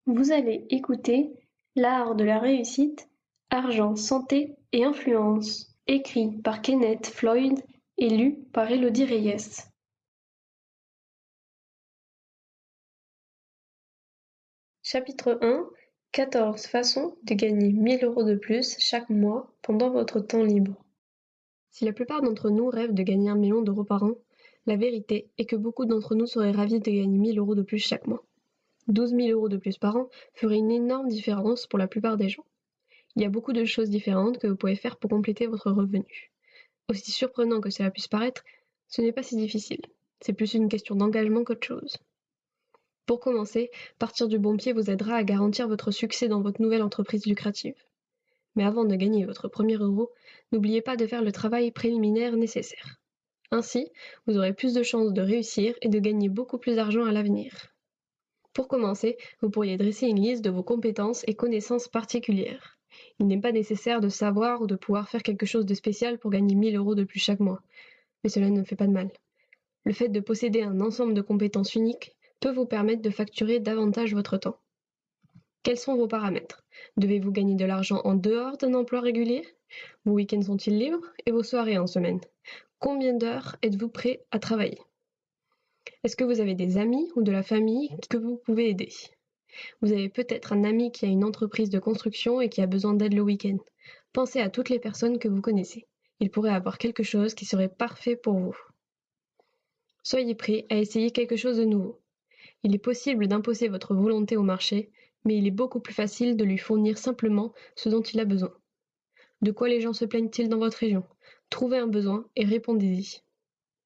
Vous allez écouter L'art de la réussite, argent, santé et influence, écrit par Kenneth Floyd et lu par Elodie Reyes. Chapitre 1 14 façons de gagner 1000 € de plus chaque mois pendant votre temps libre. Si la plupart d'entre nous rêvent de gagner 1 million d'euros par an, la vérité est que beaucoup d'entre nous seraient ravis de gagner 1000 € de plus chaque mois. 12 000 € de plus par an ferait une énorme différence pour la plupart des gens. Il y a beaucoup de choses différentes que vous pouvez faire pour compléter votre revenu. Aussi surprenant que cela puisse paraître, ce n'est pas si difficile. C'est plus une question d'engagement qu'autre chose. Pour commencer, partir du bon pied vous aidera à garantir votre succès dans votre nouvelle entreprise lucrative. Mais avant de gagner votre premier euro, n'oubliez pas de faire le travail préliminaire nécessaire. Ainsi, vous aurez plus de chances de réussir et de gagner beaucoup plus d'argent à l'avenir. Pour commencer, vous pourriez dresser une liste de vos compétences et connaissances particulières. Il n'est pas nécessaire de savoir ou de pouvoir faire quelque chose de spécial pour gagner 1000 € de plus chaque mois, mais cela ne fait pas de mal. Le fait de posséder un ensemble de compétences uniques peut vous permettre de facturer davantage votre temps. Quels sont vos paramètres? Devez-vous gagner de l'argent en dehors d'un emploi régulier? Vos week-ends sont-ils libres et vos soirées en semaine? Combien d'heures êtes-vous prêt à travailler? Est-ce que vous avez des amis ou de la famille que vous pouvez aider? Vous avez peut-être un ami qui a une entreprise de construction et qui a besoin d'aide le week-end. Pensez à toutes les personnes que vous connaissez. Il pourrait avoir quelque chose qui serait parfait pour vous. Soyez prêt à essayer quelque chose de nouveau. Il est possible d'imposer votre volonté au marché, mais il est beaucoup plus facile de lui fournir simplement ce dont il a besoin. De quoi les gens se plaignent-ils dans votre région? Trouvez un besoin et répondez-y.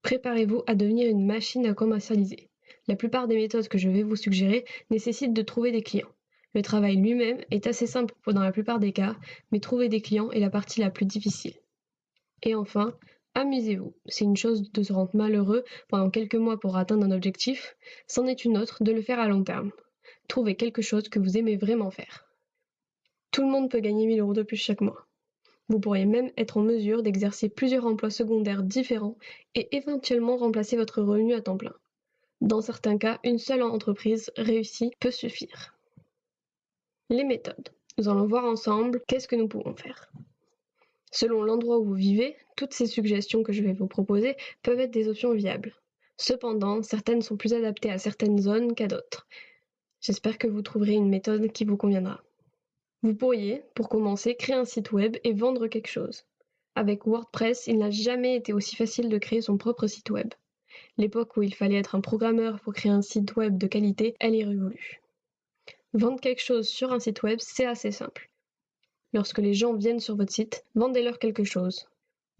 Préparez-vous à devenir une machine à commercialiser. La plupart des méthodes que je vais vous suggérer nécessitent de trouver des clients. Le travail lui-même est assez simple dans la plupart des cas, mais trouver des clients est la partie la plus difficile. Et enfin, amusez-vous. C'est une chose de se rendre malheureux pendant quelques mois pour atteindre un objectif, c'en est une autre de le faire à long terme. Trouvez quelque chose que vous aimez vraiment faire. Tout le monde peut gagner 1000 € de plus chaque mois. Vous pourriez même être en mesure d'exercer plusieurs emplois secondaires différents et éventuellement remplacer votre revenu à temps plein. Dans certains cas, une seule entreprise réussie peut suffire. Les méthodes. Nous allons voir ensemble qu'est-ce que nous pouvons faire. Selon l'endroit où vous vivez, toutes ces suggestions que je vais vous proposer peuvent être des options viables. Cependant, certaines sont plus adaptées à certaines zones qu'à d'autres. J'espère que vous trouverez une méthode qui vous conviendra. Vous pourriez, pour commencer, créer un site web et vendre quelque chose. Avec WordPress, il n'a jamais été aussi facile de créer son propre site web. L'époque où il fallait être un programmeur pour créer un site web de qualité, elle est révolue. Vendre quelque chose sur un site web, c'est assez simple. Lorsque les gens viennent sur votre site, vendez-leur quelque chose.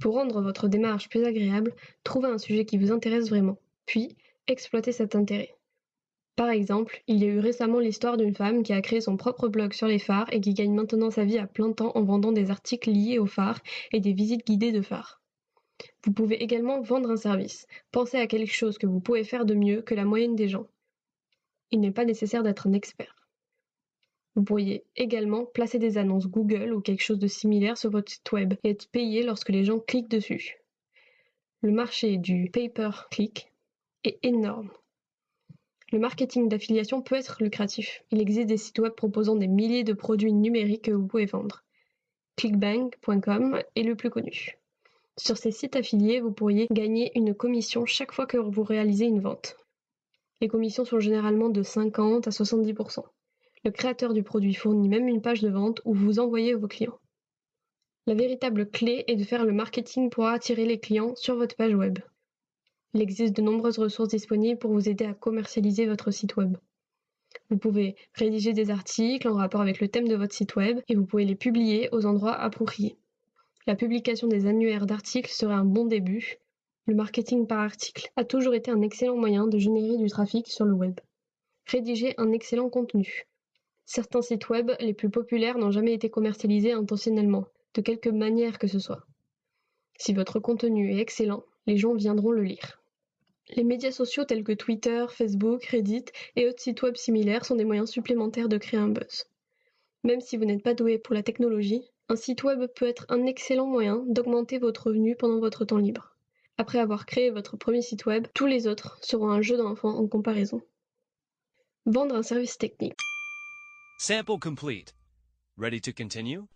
Pour rendre votre démarche plus agréable, trouvez un sujet qui vous intéresse vraiment, puis exploitez cet intérêt. Par exemple, il y a eu récemment l'histoire d'une femme qui a créé son propre blog sur les phares et qui gagne maintenant sa vie à plein temps en vendant des articles liés aux phares et des visites guidées de phares. Vous pouvez également vendre un service. Pensez à quelque chose que vous pouvez faire de mieux que la moyenne des gens. Il n'est pas nécessaire d'être un expert. Vous pourriez également placer des annonces Google ou quelque chose de similaire sur votre site web et être payé lorsque les gens cliquent dessus. Le marché du pay-per-click est énorme. Le marketing d'affiliation peut être lucratif. Il existe des sites web proposant des milliers de produits numériques que vous pouvez vendre. Clickbank.com est le plus connu. Sur ces sites affiliés, vous pourriez gagner une commission chaque fois que vous réalisez une vente. Les commissions sont généralement de 50 à 70%. Le créateur du produit fournit même une page de vente où vous envoyez vos clients. La véritable clé est de faire le marketing pour attirer les clients sur votre page web. Il existe de nombreuses ressources disponibles pour vous aider à commercialiser votre site web. Vous pouvez rédiger des articles en rapport avec le thème de votre site web et vous pouvez les publier aux endroits appropriés. La publication des annuaires d'articles serait un bon début. Le marketing par article a toujours été un excellent moyen de générer du trafic sur le web. Rédiger un excellent contenu. Certains sites web les plus populaires n'ont jamais été commercialisés intentionnellement, de quelque manière que ce soit. Si votre contenu est excellent, les gens viendront le lire. Les médias sociaux tels que Twitter, Facebook, Reddit et autres sites web similaires sont des moyens supplémentaires de créer un buzz. Même si vous n'êtes pas doué pour la technologie, un site web peut être un excellent moyen d'augmenter votre revenu pendant votre temps libre. Après avoir créé votre premier site web, tous les autres seront un jeu d'enfant en comparaison. Vendre un service technique. Sample complete. Ready to continue?